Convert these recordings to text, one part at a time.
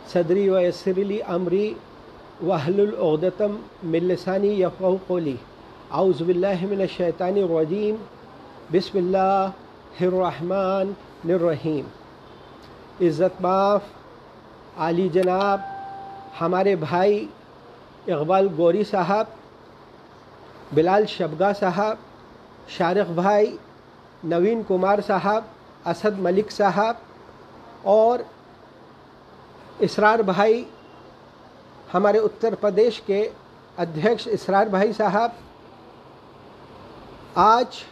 सदरी व यस्सिरली अमरी वहलुल उक़दतम मिन लिसानी यफ़क़हू क़ौली। औज़ु बिल्लाहि मिनश शैतानिर रजीम। बिस्मिल्लाहिर रहमानिर रहीम। इज़्ज़तमाफ़ आली जनाब हमारे भाई इक़बाल गौरी साहब, बिलाल शबगा साहब, शारिक भाई नवीन कुमार साहब, असद मलिक साहब और इसरार भाई, हमारे उत्तर प्रदेश के अध्यक्ष इसरार भाई साहब, आज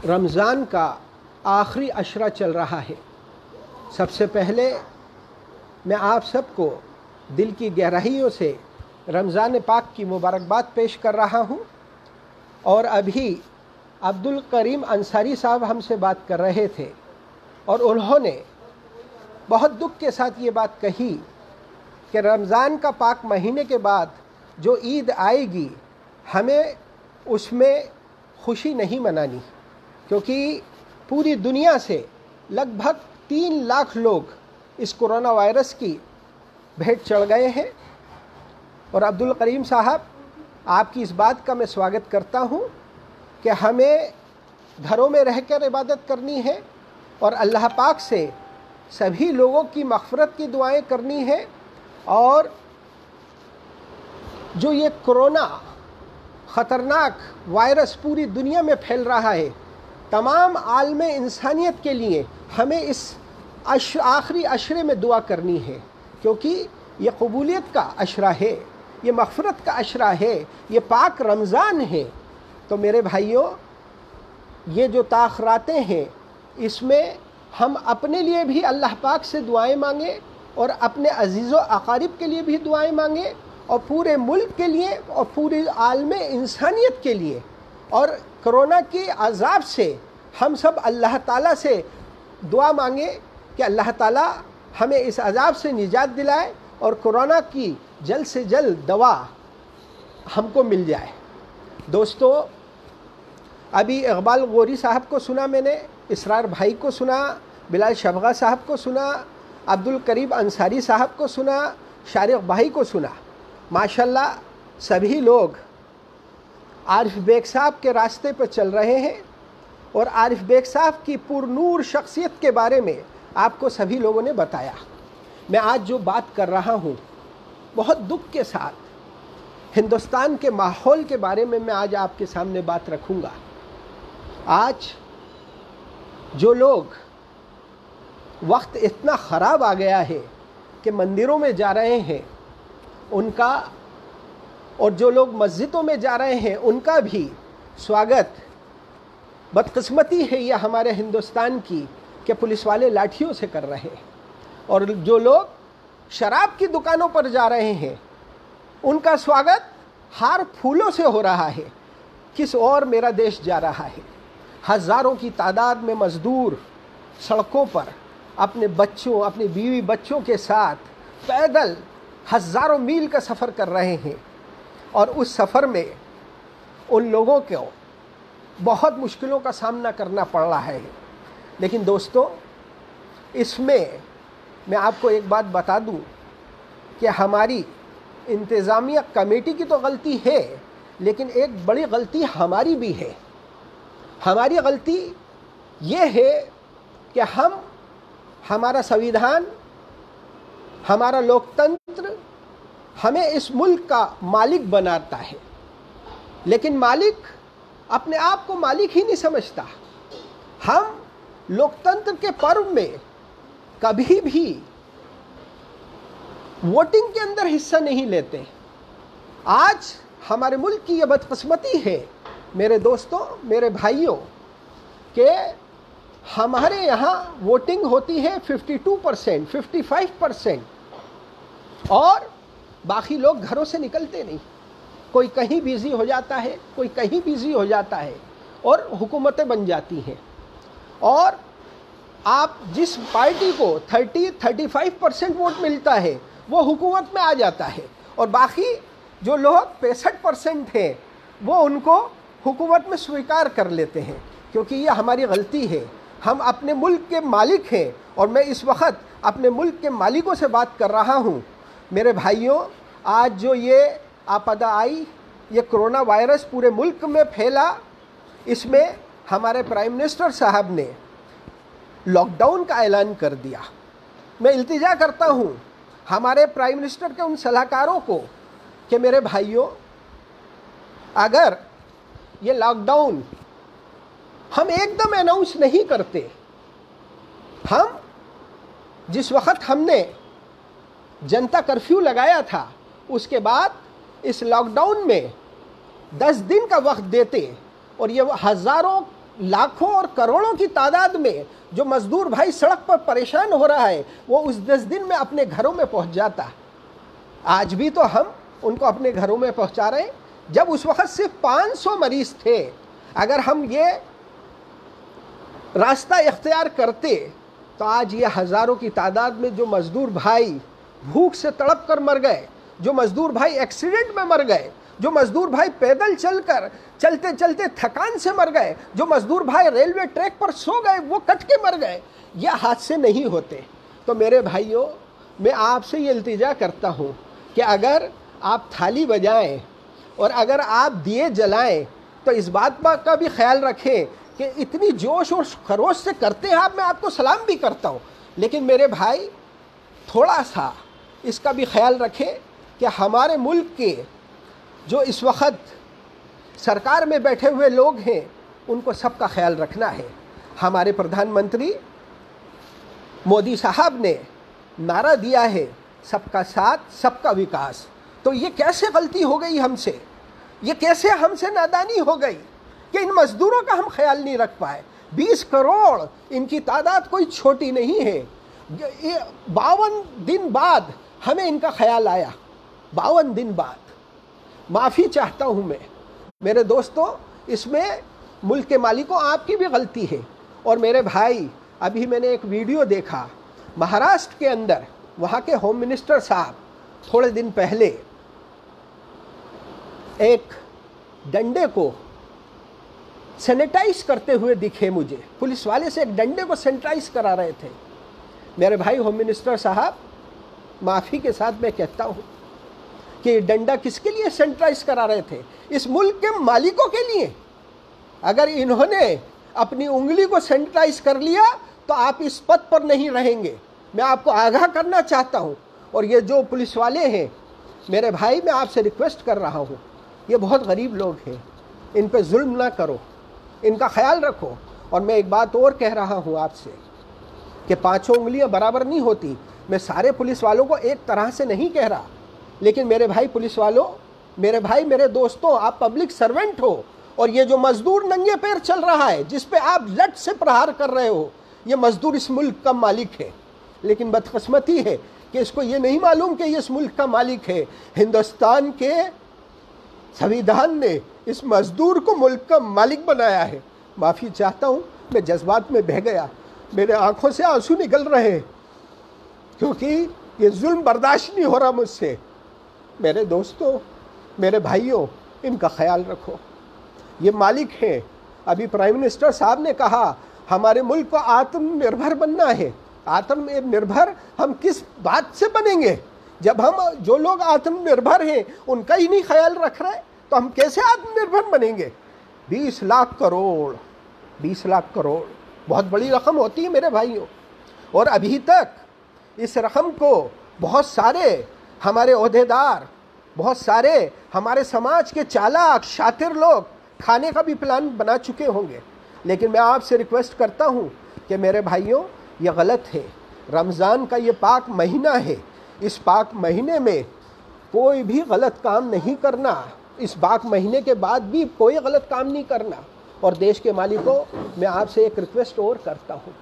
रमज़ान का आखिरी अशरा चल रहा है। सबसे पहले मैं आप सबको दिल की गहराइयों से रमज़ान पाक की मुबारकबाद पेश कर रहा हूँ। और अभी अब्दुल करीम अंसारी साहब हमसे बात कर रहे थे और उन्होंने बहुत दुख के साथ ये बात कही कि रमज़ान का पाक महीने के बाद जो ईद आएगी हमें उसमें खुशी नहीं मनानी, क्योंकि पूरी दुनिया से लगभग 3 लाख लोग इस कोरोना वायरस की भेंट चढ़ गए हैं। और अब्दुल करीम साहब, आपकी इस बात का मैं स्वागत करता हूँ कि हमें घरों में रहकर इबादत करनी है और अल्लाह पाक से सभी लोगों की मग़फ़िरत की दुआएं करनी है। और जो ये कोरोना ख़तरनाक वायरस पूरी दुनिया में फैल रहा है, तमाम आलम इंसानियत के लिए हमें इस आखिरी अशरे में दुआ करनी है, क्योंकि ये कबूलियत का अशरा है, ये मग़फ़िरत का अशरा है, ये पाक रमज़ान है। तो मेरे भाइयों, ये जो ताख़रातें हैं इसमें हम अपने लिए भी अल्लाह पाक से दुआएं मांगे और अपने अज़ीज़ व अक़ारिब के लिए भी दुआएं मांगे और पूरे मुल्क के लिए और पूरे आलम इंसानियत के लिए। और कोरोना के अज़ाब से हम सब अल्लाह ताला से दुआ मांगे कि अल्लाह ताला हमें इस अज़ाब से निजात दिलाए और कोरोना की जल्द से जल्द दवा हमको मिल जाए। दोस्तों, अभी इक़बाल गौरी साहब को सुना मैंने, इसरार भाई को सुना, बिलाल शबगा साहब को सुना, अब्दुल करीम अंसारी साहब को सुना, शारिक भाई को सुना। माशाल्लाह सभी लोग आरिफ बेग साहब के रास्ते पर चल रहे हैं और आरिफ बेग साहब की पुरनूर शख्सियत के बारे में आपको सभी लोगों ने बताया। मैं आज जो बात कर रहा हूँ बहुत दुख के साथ हिंदुस्तान के माहौल के बारे में मैं आज आपके सामने बात रखूँगा। आज जो लोग, वक्त इतना ख़राब आ गया है कि मंदिरों में जा रहे हैं उनका, और जो लोग मस्जिदों में जा रहे हैं उनका भी स्वागत, बदकिस्मती है यह हमारे हिंदुस्तान की कि पुलिस वाले लाठियों से कर रहे हैं। और जो लोग शराब की दुकानों पर जा रहे हैं उनका स्वागत हार फूलों से हो रहा है। किस ओर मेरा देश जा रहा है। हज़ारों की तादाद में मज़दूर सड़कों पर अपने बच्चों, अपने बीवी बच्चों के साथ पैदल हज़ारों मील का सफ़र कर रहे हैं और उस सफ़र में उन लोगों को बहुत मुश्किलों का सामना करना पड़ रहा है। लेकिन दोस्तों, इसमें मैं आपको एक बात बता दूं कि हमारी इंतज़ामिया कमेटी की तो गलती है, लेकिन एक बड़ी गलती हमारी भी है। हमारी गलती ये है कि हमारा संविधान, हमारा लोकतंत्र हमें इस मुल्क का मालिक बनाता है, लेकिन मालिक अपने आप को मालिक ही नहीं समझता। हम लोकतंत्र के पर्व में कभी भी वोटिंग के अंदर हिस्सा नहीं लेते। आज हमारे मुल्क की यह बदकिस्मती है मेरे दोस्तों, मेरे भाइयों, कि हमारे यहाँ वोटिंग होती है 52%, 55% और बाकी लोग घरों से निकलते नहीं। कोई कहीं बिज़ी हो जाता है, कोई कहीं बिज़ी हो जाता है और हुकूमतें बन जाती हैं। और आप जिस पार्टी को 30-35% वोट मिलता है वो हुकूमत में आ जाता है और बाकी जो लोग 65% हैं वो उनको हुकूमत में स्वीकार कर लेते हैं, क्योंकि ये हमारी गलती है। हम अपने मुल्क के मालिक हैं और मैं इस वक्त अपने मुल्क के मालिकों से बात कर रहा हूँ। मेरे भाइयों, आज जो ये आपदा आई, ये कोरोना वायरस पूरे मुल्क में फैला, इसमें हमारे प्राइम मिनिस्टर साहब ने लॉकडाउन का ऐलान कर दिया। मैं इल्तिजा करता हूँ हमारे प्राइम मिनिस्टर के उन सलाहकारों को कि मेरे भाइयों, अगर ये लॉकडाउन हम एकदम अनाउंस नहीं करते, हम जिस वक्त हमने जनता कर्फ्यू लगाया था उसके बाद इस लॉकडाउन में 10 दिन का वक्त देते और ये हज़ारों, लाखों और करोड़ों की तादाद में जो मजदूर भाई सड़क पर परेशान हो रहा है, वो उस 10 दिन में अपने घरों में पहुंच जाता। आज भी तो हम उनको अपने घरों में पहुंचा रहे हैं, जब उस वक्त सिर्फ 500 मरीज थे। अगर हम ये रास्ता इख्तियार करते तो आज ये हज़ारों की तादाद में जो मजदूर भाई भूख से तड़प कर मर गए, जो मजदूर भाई एक्सीडेंट में मर गए, जो मजदूर भाई पैदल चलते चलते थकान से मर गए, जो मजदूर भाई रेलवे ट्रैक पर सो गए, वो कट के मर गए, ये हादसे नहीं होते। तो मेरे भाइयों, मैं आपसे ये इल्तिजा करता हूँ कि अगर आप थाली बजाएं और अगर आप दिए जलाएं तो इस बात का भी ख्याल रखें कि इतनी जोश और खरोश से करते हैं आप, मैं आपको सलाम भी करता हूँ, लेकिन मेरे भाई थोड़ा सा इसका भी ख्याल रखें कि हमारे मुल्क के जो इस वक्त सरकार में बैठे हुए लोग हैं, उनको सबका ख्याल रखना है। हमारे प्रधानमंत्री मोदी साहब ने नारा दिया है, सबका साथ सबका विकास। तो ये कैसे गलती हो गई हमसे, ये कैसे हमसे नादानी हो गई कि इन मजदूरों का हम ख्याल नहीं रख पाए। 20 करोड़, इनकी तादाद कोई छोटी नहीं है। 52 दिन बाद हमें इनका ख्याल आया, 52 दिन बाद। माफ़ी चाहता हूँ मैं मेरे दोस्तों, इसमें मुल्क के मालिकों आपकी भी गलती है। और मेरे भाई, अभी मैंने एक वीडियो देखा महाराष्ट्र के अंदर, वहाँ के होम मिनिस्टर साहब थोड़े दिन पहले एक डंडे को सैनिटाइज करते हुए दिखे मुझे। पुलिस वाले से एक डंडे को सैनिटाइज करा रहे थे। मेरे भाई होम मिनिस्टर साहब, माफ़ी के साथ मैं कहता हूँ कि डंडा किसके लिए सैनिटाइज करा रहे थे? इस मुल्क के मालिकों के लिए। अगर इन्होंने अपनी उंगली को सैनिटाइज कर लिया तो आप इस पद पर नहीं रहेंगे। मैं आपको आगाह करना चाहता हूँ। और ये जो पुलिस वाले हैं, मेरे भाई, मैं आपसे रिक्वेस्ट कर रहा हूँ, ये बहुत गरीब लोग हैं, इन पे जुल्म ना करो, इनका ख्याल रखो। और मैं एक बात और कह रहा हूँ आपसे कि 5 उंगलियाँ बराबर नहीं होती। मैं सारे पुलिस वालों को एक तरह से नहीं कह रहा, लेकिन मेरे भाई पुलिस वालों, मेरे भाई, मेरे दोस्तों, आप पब्लिक सर्वेंट हो। और ये जो मजदूर नंगे पैर चल रहा है, जिस पे आप लट से प्रहार कर रहे हो, ये मजदूर इस मुल्क का मालिक है। लेकिन बदकिस्मती है कि इसको ये नहीं मालूम कि ये इस मुल्क का मालिक है। हिंदुस्तान के संविधान ने इस मजदूर को मुल्क का मालिक बनाया है। माफ़ी चाहता हूँ, मैं जज्बात में बह गया, मेरे आंखों से आंसू निकल रहे हैं, क्योंकि ये जुल्म बर्दाश्त नहीं हो रहा मुझसे। मेरे दोस्तों, मेरे भाइयों, इनका ख्याल रखो। ये मालिक हैं। अभी प्राइम मिनिस्टर साहब ने कहा हमारे मुल्क को आत्मनिर्भर बनना है। आत्मनिर्भर हम किस बात से बनेंगे जब हम, जो लोग आत्मनिर्भर हैं, उनका ही नहीं ख्याल रख रहे, तो हम कैसे आत्मनिर्भर बनेंगे? 20 लाख करोड़, 20 लाख करोड़ बहुत बड़ी रकम होती है मेरे भाइयों। और अभी तक इस रकम को बहुत सारे हमारे ओहदेदार, बहुत सारे हमारे समाज के चालाक शातिर लोग खाने का भी प्लान बना चुके होंगे। लेकिन मैं आपसे रिक्वेस्ट करता हूँ कि मेरे भाइयों, ये गलत है। रमज़ान का ये पाक महीना है, इस पाक महीने में कोई भी गलत काम नहीं करना। इस पाक महीने के बाद भी कोई गलत काम नहीं करना। और देश के मालिकों, मैं आपसे एक रिक्वेस्ट और करता हूँ,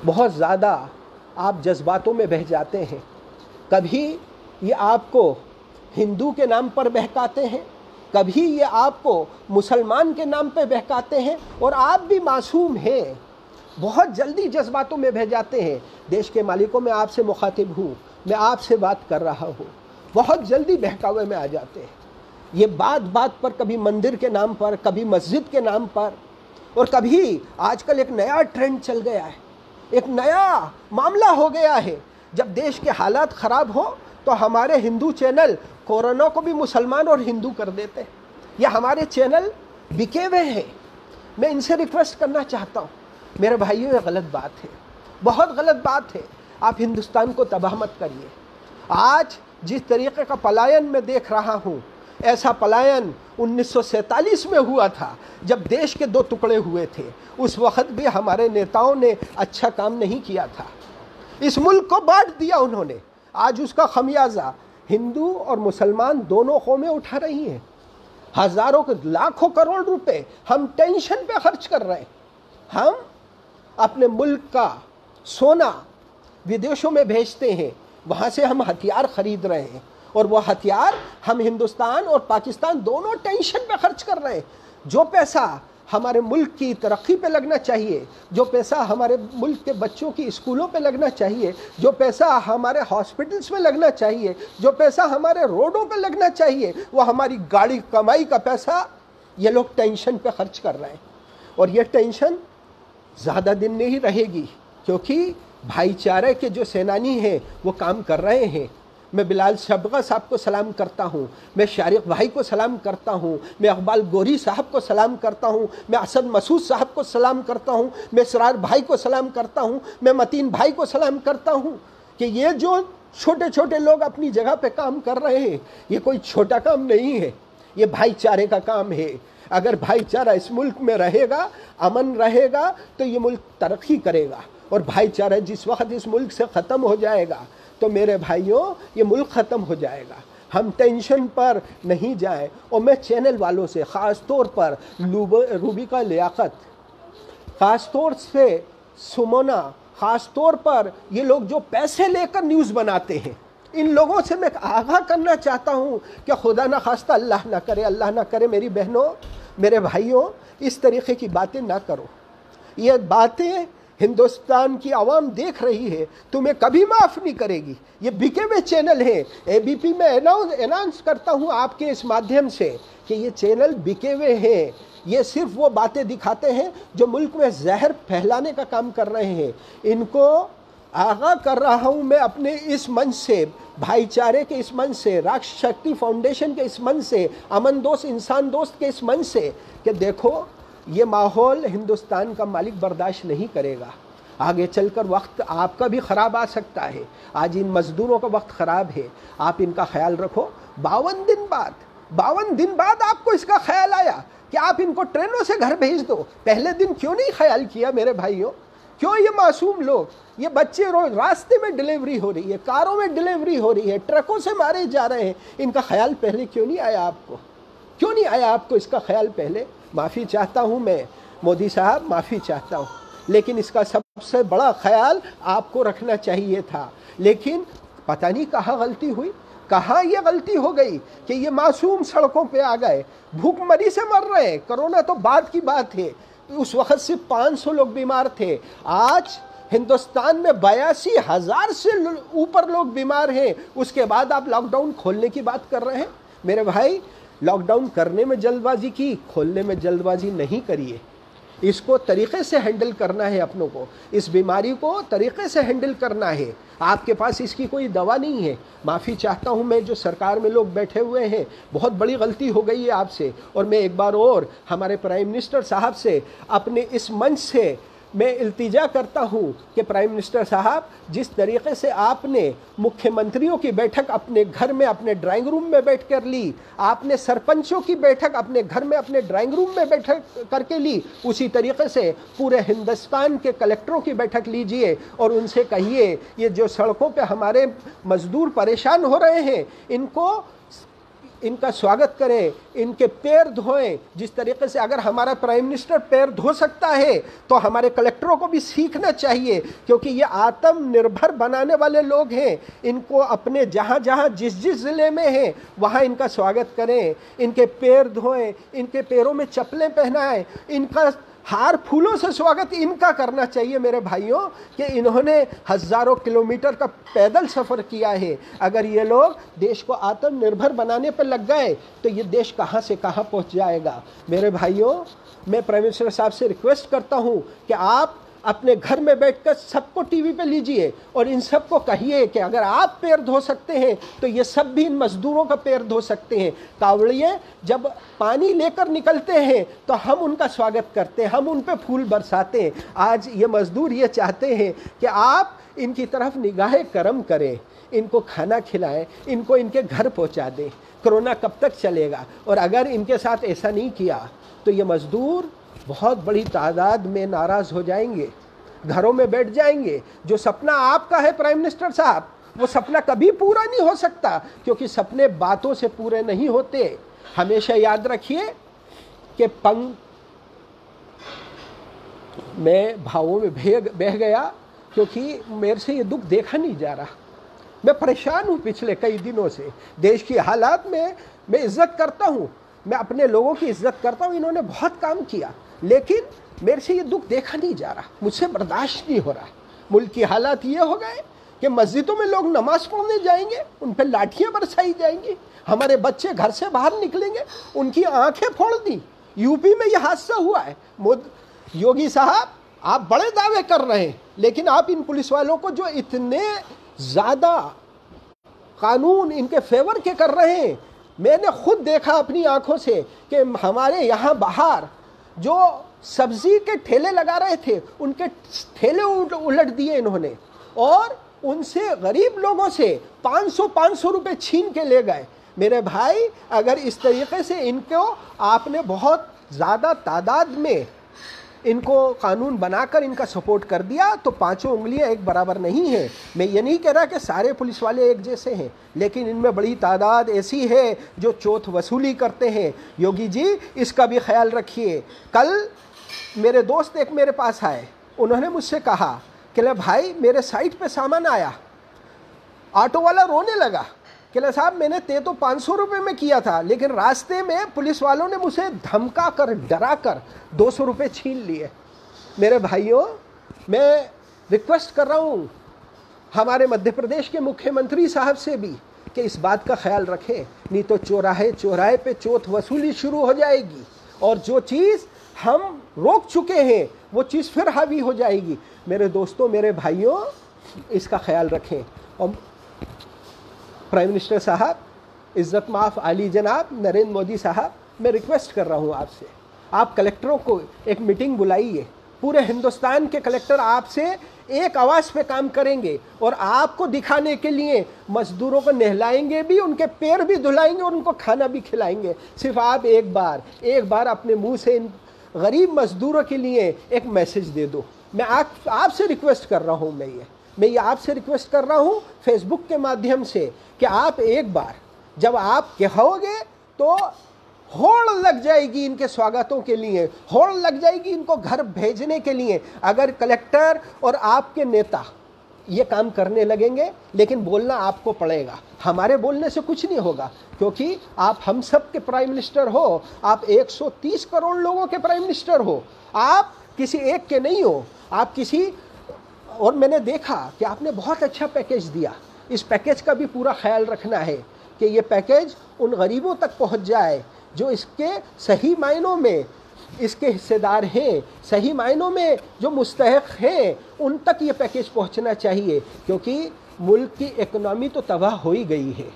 बहुत ज़्यादा आप जज्बातों में बह जाते हैं। कभी ये आपको हिंदू के नाम पर बहकाते हैं, कभी ये आपको मुसलमान के नाम पर बहकाते हैं, और आप भी मासूम हैं, बहुत जल्दी जज्बातों में बह जाते हैं। देश के मालिकों, मैं आपसे मुखातिब हूँ, मैं आपसे बात कर रहा हूँ, बहुत जल्दी बहकावे में आ जाते हैं। ये बात बात पर कभी मंदिर के नाम पर, कभी मस्जिद के नाम पर, और कभी आजकल एक नया ट्रेंड चल गया है एक नया मामला हो गया है। जब देश के हालात ख़राब हो तो हमारे हिंदू चैनल कोरोना को भी मुसलमान और हिंदू कर देते हैं। या हमारे चैनल बिके हुए हैं। मैं इनसे रिक्वेस्ट करना चाहता हूँ, मेरे भाइयों, ये गलत बात है, बहुत गलत बात है। आप हिंदुस्तान को तबाह मत करिए। आज जिस तरीके का पलायन मैं देख रहा हूँ, ऐसा पलायन 1947 में हुआ था जब देश के दो टुकड़े हुए थे। उस वक्त भी हमारे नेताओं ने अच्छा काम नहीं किया था। इस मुल्क को बांट दिया उन्होंने। आज उसका खमियाजा हिंदू और मुसलमान दोनों कौमें उठा रही हैं। हजारों लाखों करोड़ रुपए हम टेंशन पे खर्च कर रहे हैं। हम अपने मुल्क का सोना विदेशों में भेजते हैं, वहाँ से हम हथियार खरीद रहे हैं, और वो हथियार हम हिंदुस्तान और पाकिस्तान दोनों टेंशन पे खर्च कर रहे हैं। जो पैसा हमारे मुल्क की तरक्की पे लगना चाहिए, जो पैसा हमारे मुल्क के बच्चों की स्कूलों पे लगना चाहिए, जो पैसा हमारे हॉस्पिटल्स में लगना चाहिए, जो पैसा हमारे रोडों पे लगना चाहिए, वो हमारी गाड़ी कमाई का पैसा ये लोग टेंशन पे खर्च कर रहे हैं। और ये टेंशन ज़्यादा दिन नहीं रहेगी, क्योंकि भाईचारे के जो सेनानी हैं वो काम कर रहे हैं। मैं बिलाल शबगा साहब को सलाम करता हूँ, मैं शारिक भाई को सलाम करता हूँ, मैं इकबाल गोरी साहब को सलाम करता हूँ, मैं असद मसूद साहब को सलाम करता हूँ, मैं सरार भाई को सलाम करता हूँ, मैं मतीन भाई को सलाम करता हूँ कि ये जो छोटे छोटे लोग अपनी जगह पे काम कर रहे हैं, ये कोई छोटा काम नहीं है, ये भाईचारे का काम है। अगर भाईचारा इस मुल्क में रहेगा, अमन रहेगा, तो ये मुल्क तरक्की करेगा। और भाईचारा जिस वक्त इस मुल्क से ख़त्म हो जाएगा तो मेरे भाइयों ये मुल्क ख़त्म हो जाएगा। हम टेंशन पर नहीं जाएं। और मैं चैनल वालों से ख़ास तौर पर रूबिका लियाकत, ख़ास तौर से सुमोना, ख़ास तौर पर ये लोग जो पैसे लेकर न्यूज़ बनाते हैं, इन लोगों से मैं आगाह करना चाहता हूँ कि खुदा न खास्ता अल्लाह ना करे, अल्लाह ना करे, मेरी बहनों, मेरे भाइयों, इस तरीक़े की बातें ना करो। ये बातें हिंदुस्तान की आवाम देख रही है, तुम्हें कभी माफ़ नहीं करेगी। ये बिके हुए चैनल हैं। एबीपी में अनाउंस करता हूँ आपके इस माध्यम से कि ये चैनल बिके हुए हैं। ये सिर्फ वो बातें दिखाते हैं जो मुल्क में जहर फैलाने का काम कर रहे हैं। इनको आगाह कर रहा हूँ मैं अपने इस मंच से, भाईचारे के इस मंच से, राष्ट्र शक्ति फाउंडेशन के इस मंच से, अमन दोस्त इंसान दोस्त के इस मंच से, कि देखो ये माहौल हिंदुस्तान का मालिक बर्दाश्त नहीं करेगा। आगे चलकर वक्त आपका भी ख़राब आ सकता है। आज इन मज़दूरों का वक्त ख़राब है, आप इनका ख्याल रखो। 52 दिन बाद आपको इसका ख्याल आया कि आप इनको ट्रेनों से घर भेज दो। पहले दिन क्यों नहीं ख्याल किया मेरे भाइयों? क्यों ये मासूम लोग, ये बच्चे रोज रास्ते में डिलीवरी हो रही है, कारों में डिलीवरी हो रही है, ट्रकों से मारे जा रहे हैं, इनका ख्याल पहले क्यों नहीं आया आपको? क्यों नहीं आया आपको इसका ख्याल पहले? माफ़ी चाहता हूँ मैं मोदी साहब, माफ़ी चाहता हूँ, लेकिन इसका सबसे बड़ा ख्याल आपको रखना चाहिए था। लेकिन पता नहीं कहाँ गलती हुई, कहाँ ये गलती हो गई कि ये मासूम सड़कों पे आ गए, भूखमरी से मर रहे हैं। कोरोना तो बाद की बात है, उस वक्त सिर्फ 500 लोग बीमार थे। आज हिंदुस्तान में 82,000 से ऊपर लोग बीमार हैं। उसके बाद आप लॉकडाउन खोलने की बात कर रहे हैं। मेरे भाई, लॉकडाउन करने में जल्दबाजी की, खोलने में जल्दबाजी नहीं करिए। इसको तरीक़े से हैंडल करना है अपनों को, इस बीमारी को तरीक़े से हैंडल करना है। आपके पास इसकी कोई दवा नहीं है। माफ़ी चाहता हूँ मैं, जो सरकार में लोग बैठे हुए हैं, बहुत बड़ी गलती हो गई है आपसे। और मैं एक बार और हमारे प्राइम मिनिस्टर साहब से अपने इस मंच से मैं इल्तिजा करता हूँ कि प्राइम मिनिस्टर साहब, जिस तरीक़े से आपने मुख्यमंत्रियों की बैठक अपने घर में अपने ड्राइंग रूम में बैठ कर ली, आपने सरपंचों की बैठक अपने घर में अपने ड्राइंग रूम में बैठक करके ली, उसी तरीक़े से पूरे हिंदुस्तान के कलेक्टरों की बैठक लीजिए और उनसे कहिए ये जो सड़कों पे हमारे मज़दूर परेशान हो रहे हैं, इनका स्वागत करें, इनके पैर धोएं। जिस तरीके से अगर हमारा प्राइम मिनिस्टर पैर धो सकता है तो हमारे कलेक्टरों को भी सीखना चाहिए, क्योंकि ये आत्मनिर्भर बनाने वाले लोग हैं। इनको अपने जहाँ जहाँ जिस ज़िले में हैं वहाँ इनका स्वागत करें, इनके पैर धोएं, इनके पैरों में चप्पलें पहनाएं, इनका हार फूलों से स्वागत इनका करना चाहिए मेरे भाइयों, कि इन्होंने हज़ारों किलोमीटर का पैदल सफ़र किया है। अगर ये लोग देश को आत्मनिर्भर बनाने पर लग गए तो ये देश कहाँ से कहाँ पहुँच जाएगा। मेरे भाइयों, मैं प्राइम मिनिस्टर साहब से रिक्वेस्ट करता हूँ कि आप अपने घर में बैठकर सबको टीवी पे लीजिए और इन सबको कहिए कि अगर आप पैर धो सकते हैं तो ये सब भी इन मजदूरों का पैर धो सकते हैं। कावड़िए जब पानी लेकर निकलते हैं तो हम उनका स्वागत करते हैं, हम उन पे फूल बरसाते हैं। आज ये मजदूर ये चाहते हैं कि आप इनकी तरफ निगाह करम करें, इनको खाना खिलाएं, इनको इनके घर पहुंचा दें। कोरोना कब तक चलेगा? और अगर इनके साथ ऐसा नहीं किया तो ये मजदूर बहुत बड़ी तादाद में नाराज़ हो जाएंगे, घरों में बैठ जाएंगे। जो सपना आपका है प्राइम मिनिस्टर साहब, वो सपना कभी पूरा नहीं हो सकता, क्योंकि सपने बातों से पूरे नहीं होते। हमेशा याद रखिए कि मैं भावों में बह गया, क्योंकि मेरे से ये दुख देखा नहीं जा रहा। मैं परेशान हूँ पिछले कई दिनों से। देश की हालात में मैं इज्जत करता हूँ, मैं अपने लोगों की इज्जत करता हूँ, इन्होंने बहुत काम किया, लेकिन मेरे से ये दुख देखा नहीं जा रहा, मुझसे बर्दाश्त नहीं हो रहा। मुल्क की हालात ये हो गए कि मस्जिदों में लोग नमाज पढ़ने जाएंगे, उन पर लाठियाँ बरसाई जाएंगी। हमारे बच्चे घर से बाहर निकलेंगे, उनकी आंखें फोड़ दी। यूपी में यह हादसा हुआ है। योगी साहब, आप बड़े दावे कर रहे हैं, लेकिन आप इन पुलिस वालों को जो इतने ज़्यादा कानून इनके फेवर के कर रहे हैं, मैंने खुद देखा अपनी आंखों से कि हमारे यहाँ बाहर जो सब्जी के ठेले लगा रहे थे, उनके ठेले उलट दिए इन्होंने और उनसे गरीब लोगों से 500 रुपए छीन के ले गए। मेरे भाई, अगर इस तरीके से इनको आपने बहुत ज़्यादा तादाद में इनको कानून बनाकर इनका सपोर्ट कर दिया तो पांचों उंगलियां एक बराबर नहीं है। मैं ये नहीं कह रहा कि सारे पुलिस वाले एक जैसे हैं, लेकिन इनमें बड़ी तादाद ऐसी है जो चोट वसूली करते हैं। योगी जी, इसका भी ख्याल रखिए। कल मेरे दोस्त एक मेरे पास आए, उन्होंने मुझसे कहा कि ले भाई, मेरे साइट पे सामान आया। ऑटो वाला रोने लगा कि ले साहब, मैंने तय तो 500 रुपये में किया था, लेकिन रास्ते में पुलिस वालों ने मुझे धमका कर, डरा कर 200 रुपये छीन लिए। मेरे भाइयों, मैं रिक्वेस्ट कर रहा हूँ हमारे मध्य प्रदेश के मुख्यमंत्री साहब से भी कि इस बात का ख्याल रखें, नहीं तो चौराहे चौराहे पे चोट वसूली शुरू हो जाएगी और जो चीज़ हम रोक चुके हैं वो चीज़ फिर हावी हो जाएगी। मेरे दोस्तों, मेरे भाइयों, इसका ख्याल रखें। और प्राइम मिनिस्टर साहब, इज़्ज़त माफ़ आली जनाब नरेंद्र मोदी साहब, मैं रिक्वेस्ट कर रहा हूँ आपसे, आप कलेक्टरों को एक मीटिंग बुलाइए। पूरे हिंदुस्तान के कलेक्टर आपसे एक आवाज़ पे काम करेंगे और आपको दिखाने के लिए मजदूरों को नहलाएंगे भी, उनके पैर भी धुलाएंगे और उनको खाना भी खिलाएंगे। सिर्फ आप एक बार अपने मुंह से इन गरीब मजदूरों के लिए एक मैसेज दे दो। मैं आपसे रिक्वेस्ट कर रहा हूँ, मैं ये आपसे रिक्वेस्ट कर रहा हूँ फेसबुक के माध्यम से कि आप एक बार, जब आप कहोगे तो होड़ लग जाएगी इनके स्वागतों के लिए, होड़ लग जाएगी इनको घर भेजने के लिए, अगर कलेक्टर और आपके नेता ये काम करने लगेंगे। लेकिन बोलना आपको पड़ेगा, हमारे बोलने से कुछ नहीं होगा, क्योंकि आप हम सब के प्राइम मिनिस्टर हो, आप 130 करोड़ लोगों के प्राइम मिनिस्टर हो, आप किसी एक के नहीं हो, आप किसी। और मैंने देखा कि आपने बहुत अच्छा पैकेज दिया, इस पैकेज का भी पूरा ख्याल रखना है कि ये पैकेज उन गरीबों तक पहुंच जाए जो इसके सही मायनों में इसके हिस्सेदार हैं, सही मायनों में जो मुस्तहिक हैं, उन तक ये पैकेज पहुंचना चाहिए। क्योंकि मुल्क की इकोनॉमी तो तबाह हो ही गई है,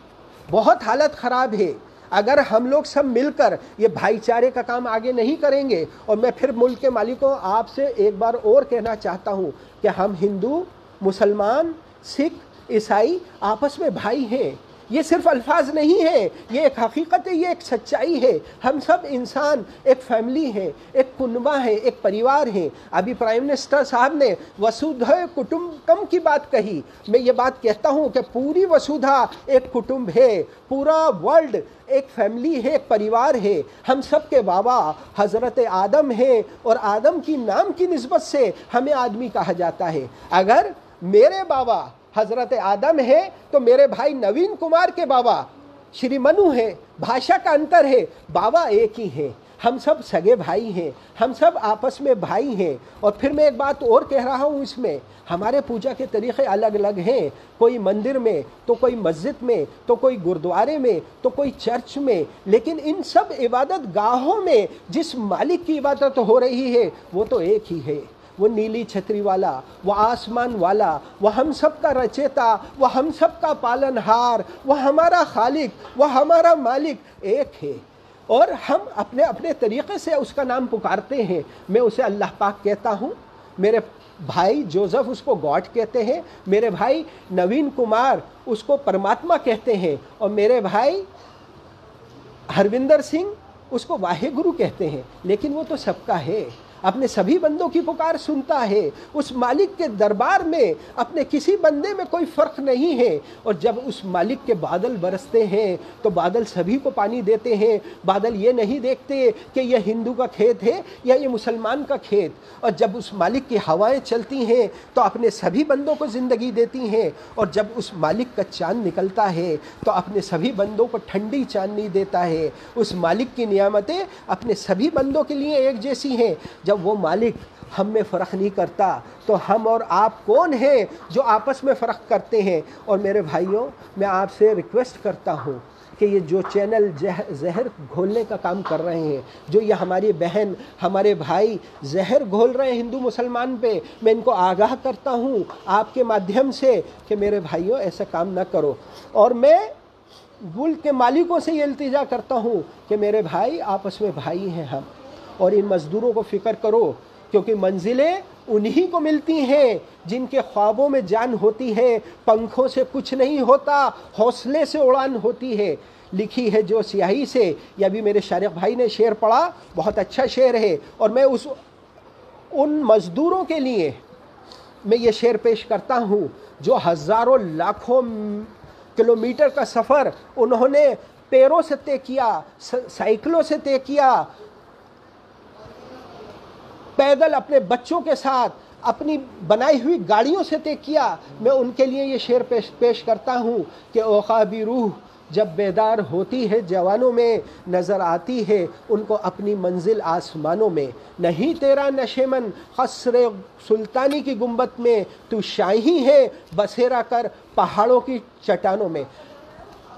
बहुत हालत ख़राब है। अगर हम लोग सब मिलकर ये भाईचारे का काम आगे नहीं करेंगे, और मैं फिर मुल्क के मालिकों आपसे एक बार और कहना चाहता हूँ कि हम हिंदू, मुसलमान, सिख, ईसाई आपस में भाई हैं। ये सिर्फ अल्फाज नहीं है, ये एक हकीकत है, ये एक सच्चाई है। हम सब इंसान एक फैमिली है, एक कुनबा है, एक परिवार है। अभी प्राइम मिनिस्टर साहब ने वसुधैव कुटुंबकम की बात कही। मैं ये बात कहता हूँ कि पूरी वसुधा एक कुटुंब है, पूरा वर्ल्ड एक फैमिली है, एक परिवार है। हम सब के बाबा हज़रत आदम है और आदम की नाम की निस्बत से हमें आदमी कहा जाता है। अगर मेरे बाबा हज़रत आदम है तो मेरे भाई नवीन कुमार के बाबा श्री मनु है। भाषा का अंतर है, बाबा एक ही है। हम सब सगे भाई हैं, हम सब आपस में भाई हैं। और फिर मैं एक बात और कह रहा हूँ, इसमें हमारे पूजा के तरीक़े अलग अलग हैं। कोई मंदिर में, तो कोई मस्जिद में, तो कोई गुरुद्वारे में, तो कोई चर्च में। लेकिन इन सब इबादत गाहों में जिस मालिक की इबादत हो रही है वो तो एक ही है। वो नीली छतरी वाला, वो आसमान वाला, वो हम सब का रचेता, वो हम सब का पालनहार, वो हमारा खालिक, वो हमारा मालिक एक है। और हम अपने अपने तरीक़े से उसका नाम पुकारते हैं। मैं उसे अल्लाह पाक कहता हूँ, मेरे भाई जोसेफ उसको गॉड कहते हैं, मेरे भाई नवीन कुमार उसको परमात्मा कहते हैं, और मेरे भाई हरविंदर सिंह उसको वाहेगुरु कहते हैं। लेकिन वो तो सबका है, अपने सभी बंदों की पुकार सुनता है। उस मालिक के दरबार में अपने किसी बंदे में कोई फ़र्क नहीं है। और जब उस मालिक के बादल बरसते हैं तो बादल सभी को पानी देते हैं। बादल ये नहीं देखते कि यह हिंदू का खेत है या ये मुसलमान का खेत। और जब उस मालिक की हवाएं चलती हैं तो अपने सभी बंदों को ज़िंदगी देती हैं। और जब उस मालिक का चाँद निकलता है तो अपने सभी बंदों को ठंडी चांदनी देता है। उस मालिक की नियामतें अपने सभी बंदों के लिए एक जैसी हैं। जब वो मालिक हम में फ़र्क नहीं करता तो हम और आप कौन हैं जो आपस में फ़र्क करते हैं। और मेरे भाइयों, मैं आपसे रिक्वेस्ट करता हूँ कि ये जो चैनल जहर घोलने का काम कर रहे हैं, जो ये हमारी बहन हमारे भाई जहर घोल रहे हैं हिंदू मुसलमान पे, मैं इनको आगाह करता हूँ आपके माध्यम से कि मेरे भाइयों ऐसा काम ना करो। और मैं मुल्क के मालिकों से ये इल्तिजा करता हूँ कि मेरे भाई आपस में भाई हैं हम, और इन मज़दूरों को फ़िक्र करो, क्योंकि मंजिलें उन्हीं को मिलती हैं जिनके ख्वाबों में जान होती है। पंखों से कुछ नहीं होता, हौसले से उड़ान होती है। लिखी है जो स्याही से, या भी मेरे शारिक भाई ने शेर पढ़ा, बहुत अच्छा शेर है। और मैं उन मज़दूरों के लिए मैं ये शेर पेश करता हूँ जो हज़ारों लाखों किलोमीटर का सफ़र उन्होंने पैरों से तय किया, साइकिलों से तय किया, पैदल अपने बच्चों के साथ अपनी बनाई हुई गाड़ियों से तय किया। मैं उनके लिए ये शेर पेश करता हूँ कि औक़ाबी रूह जब बेदार होती है जवानों में, नज़र आती है उनको अपनी मंजिल आसमानों में। नहीं तेरा नशेमन क़स्र सुल्तानी की गुंबद में, तू शाही है बसेरा कर पहाड़ों की चट्टानों में।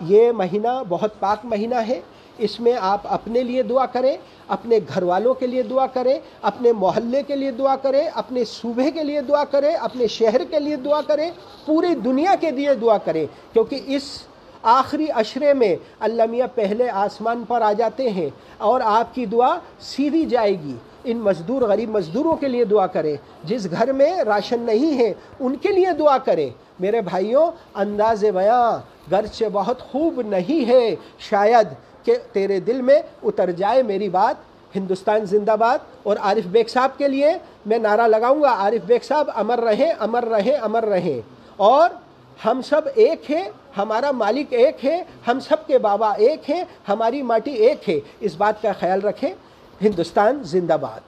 ये महीना बहुत पाक महीना है। इसमें आप अपने लिए दुआ करें, अपने घर वालों के लिए दुआ करें, अपने मोहल्ले के लिए दुआ करें, अपने सूबे के लिए दुआ करें, अपने शहर के लिए दुआ करें, पूरी दुनिया के लिए दुआ करें। क्योंकि इस आखिरी अशरे में अल्लाह मियाँ पहले आसमान पर आ जाते हैं और आपकी दुआ सीधी जाएगी। इन मज़दूर, गरीब मज़दूरों के लिए दुआ करें, जिस घर में राशन नहीं है उनके लिए दुआ करें। मेरे भाइयों, अंदाज़े बयां गर्चे बहुत खूब नहीं है, शायद कि तेरे दिल में उतर जाए मेरी बात। हिंदुस्तान जिंदाबाद। और आरिफ बेग साहब के लिए मैं नारा लगाऊंगा, आरिफ बेग साहब अमर रहें, अमर रहें, अमर रहें। और हम सब एक हैं, हमारा मालिक एक है, हम सब के बाबा एक हैं, हमारी माटी एक है। इस बात का ख्याल रखें। हिंदुस्तान जिंदाबाद।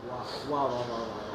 वाह वाह वाह वाह।